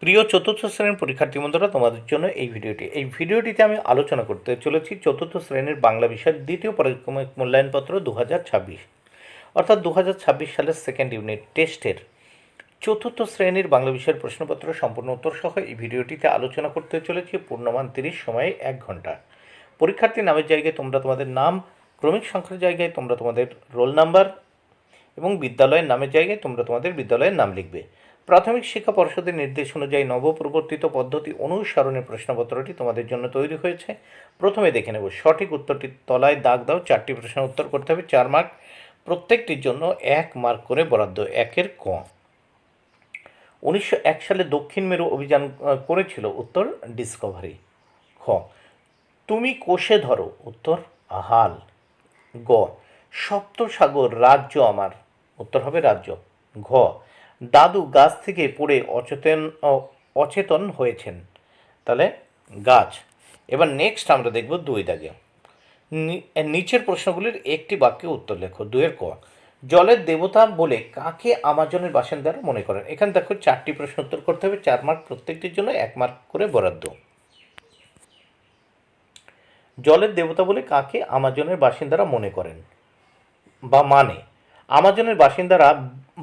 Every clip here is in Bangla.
প্রিয় চতুর্থ শ্রেণীর পরীক্ষার্থী বন্ধুরা, তোমাদের জন্য এই ভিডিওটিতে আমি আলোচনা করতে চলেছি চতুর্থ শ্রেণীর বাংলা বিষয়ের দ্বিতীয় পর্যায়ক্রমিক মূল্যায়নপত্র 2026, অর্থাৎ 2026 সালের সেকেন্ড ইউনিট টেস্টের চতুর্থ শ্রেণীর বাংলা বিষয়ের প্রশ্নপত্র সম্পূর্ণ উত্তর সহ এই ভিডিওটিতে আলোচনা করতে চলেছি। পূর্ণমান 30 সময়ে 1 ঘন্টা। পরীক্ষার্থী নামের জায়গায় তোমরা তোমাদের নাম, ক্রমিক সংখ্যার জায়গায় তোমরা তোমাদের রোল নাম্বার এবং বিদ্যালয়ের নামের জায়গায় তোমরা তোমাদের বিদ্যালয়ের নাম লিখবে। প্রাথমিক শিক্ষা পর্ষদের নির্দেশ অনুযায়ী নবপ্রবর্তিত পদ্ধতি অনুসরণে প্রশ্নপত্রটি তোমাদের জন্য তৈরি হয়েছে। প্রথমে দেখে নেব সঠিক উত্তরটির তলায় দাগ দাও। 4টি প্রশ্নের উত্তর করতে হবে, 4 মার্ক, প্রত্যেকটির জন্য 1 মার্ক করে বরাদ্দ। 1-এর ক। 1901 সালে দক্ষিণ মেরু অভিযান করেছিল, উত্তর ডিসকভারি। খ। তুমি কোষে ধরো, উত্তর হাল। গ। সপ্তসাগর রাজ্য আমার, উত্তর হবে রাজ্য। ঘ। দাদু গাছ থেকে পড়ে অচেতন হয়েছেন, তাহলে গাছ। এবার নেক্সট আমরা দেখব 2 দাগে। নিচের প্রশ্নগুলির একটি বাক্যে উত্তর লেখো। 2-এর ক। জলের দেবতা বলে কাকে আমাজনের বাসিন্দারা মনে করেন? এখানে দেখো 4টি প্রশ্ন উত্তর করতে হবে, 4 মার্ক, প্রত্যেকটির জন্য 1 মার্ক করে বরাদ্দ। জলের দেবতা বলে কাকে আমাজনের বাসিন্দারা মনে করেন বা মানে? আমাজনের বাসিন্দারা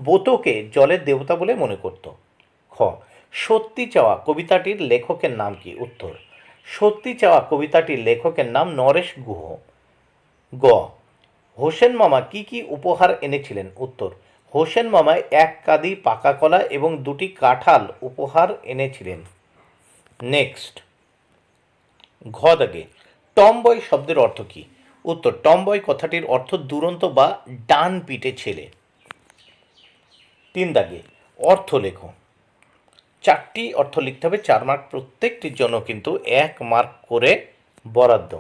বোতোকে জলের দেবতা বলে মনে করত। খ। সত্যি চাওয়া কবিতাটির লেখকের নাম কি? উত্তর সত্যি চাওয়া কবিতাটির লেখকের নাম নরেশ গুহ। গ। হোসেন মামা কি কি উপহার এনেছিলেন? উত্তর হোসেন মামা 1 কাঁদি পাকা কলা এবং 2টি কাঁঠাল উপহার এনেছিলেন। নেক্সট ঘ দাগে। টমবয় শব্দের অর্থ কী? উত্তর টমবয় কথাটির অর্থ দুরন্ত বা ডান পিটে ছেলে। 3 দাগে অর্থ লেখো। 4টি অর্থ লিখতে হবে, 4 মার্ক, প্রত্যেকটির জন্য কিন্তু 1 মার্ক করে বরাদ্দ।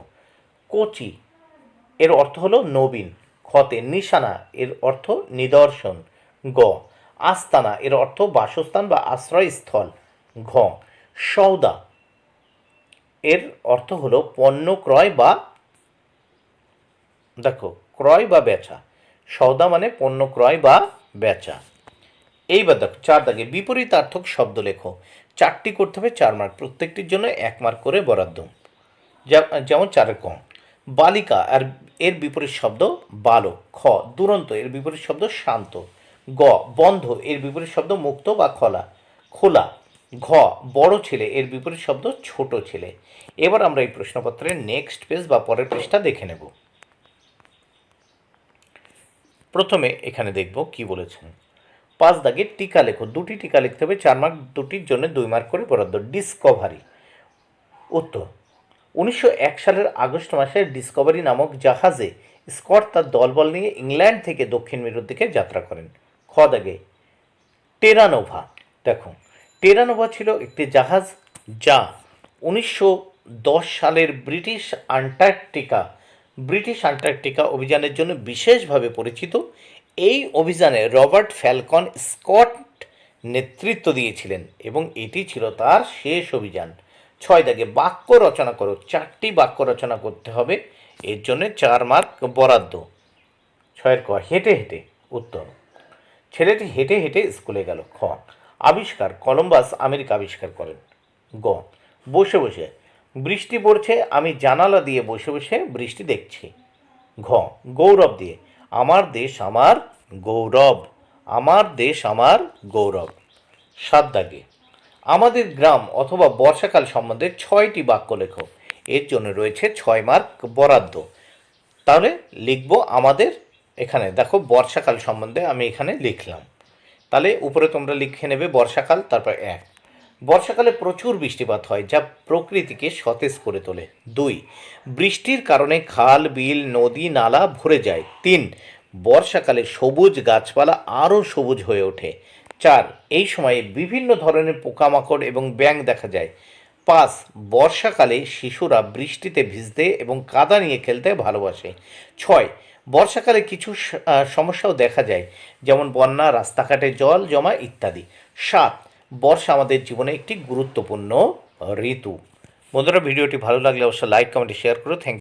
কোচি এর অর্থ হলো নবীন। খতে নিশানা এর অর্থ নিদর্শন। গ। আস্তানা এর অর্থ বাসস্থান বা আশ্রয়স্থল। ঘ। সৌদা এর অর্থ হলো পণ্য ক্রয় বা ক্রয় বা বেচা। সৌদা মানে পণ্য ক্রয় বা বেচা। এইবার দেখো 4 দাগে বিপরীতার্থক শব্দ লেখো। 4টি করতে হবে, 4 মার্ক, প্রত্যেকটির জন্য 1 মার্ক করে বরাদ্দ। যেমন 4-এর ক। বালিকা আর এর বিপরীত শব্দ বালক। খ। দুরন্ত এর বিপরীত শব্দ শান্ত। গ। বন্ধ এর বিপরীত শব্দ মুক্ত বা খোলা। ঘ। বড় ছেলে এর বিপরীত শব্দ ছোট ছেলে। এবার আমরা এই প্রশ্নপত্রের নেক্সট পেজ বা পরের পেজটা দেখে নেব। প্রথমে এখানে দেখব কি বলেছেন। 5 দাগে টিকা লেখো। 2টি টিকা লিখতে হবে, 4 মার্ক, 2টির জন্য 2 মার্ক করে বরাদ্দ। ডিসকভারি। উত্তর 1901 সালের আগস্ট মাসে ডিসকভারি নামক জাহাজে স্কট তার দলবল নিয়ে ইংল্যান্ড থেকে দক্ষিণ মেরুর দিকে যাত্রা করেন। খ দাগে টেরানোভা। দেখো টেরানোভা ছিল একটি জাহাজ যা 1910 সালের ব্রিটিশ আন্টার্কটিকা অভিযানের জন্য বিশেষভাবে পরিচিত। এই অভিযানে রবার্ট ফ্যালকন স্কট নেতৃত্ব দিয়েছিলেন এবং এটি ছিল তার শেষ অভিযান। 6 দাগে বাক্য রচনা করো। 4টি বাক্য রচনা করতে হবে, এর জন্য 4 মার্ক বরাদ্দ। 6-এর ক। হেঁটে হেঁটে। উত্তর ছেলেটি হেঁটে হেঁটে স্কুলে গেল। খ। আবিষ্কার কলম্বাস আমেরিকা আবিষ্কার করেন। গ। বসে বসে। বৃষ্টি পড়ছে, আমি জানালা দিয়ে বসে বসে বৃষ্টি দেখছি। ঘ। গৌরব দিয়ে। আমার দেশ আমার গৌরব। আমার দেশ আমার গৌরব। 7 দাগে আমাদের গ্রাম অথবা বর্ষাকাল সম্বন্ধে 6টি বাক্য লেখো। এর জন্য রয়েছে 6 মার্ক বরাদ্দ। তাহলে লিখব আমাদের। এখানে দেখো বর্ষাকাল সম্বন্ধে আমি এখানে লিখলাম, তাহলে উপরে তোমরা লিখে নেবে বর্ষাকাল, তারপর 1। বর্ষাকালে প্রচুর বৃষ্টিপাত হয় যা প্রকৃতিকে সতেজ করে তোলে। 2। বৃষ্টির কারণে খাল, বিল, নদী, নালা ভরে যায়। 3। বর্ষাকালে সবুজ গাছপালা আরও সবুজ হয়ে ওঠে। 4। এই সময়ে বিভিন্ন ধরনের পোকামাকড় এবং ব্যাঙ দেখা যায়। 5। বর্ষাকালে শিশুরা বৃষ্টিতে ভিজতে এবং কাদা নিয়ে খেলতে ভালোবাসে। 6। বর্ষাকালে কিছু সমস্যাও দেখা যায়, যেমন বন্যা, রাস্তাঘাটে জল জমা ইত্যাদি। 7। বর্ষা আমাদের জীবনে একটি গুরুত্বপূর্ণ ঋতু। বন্ধুরা, ভিডিওটি ভালো লাগলে অবশ্যই লাইক, কমেন্ট, শেয়ার করো। Thank you.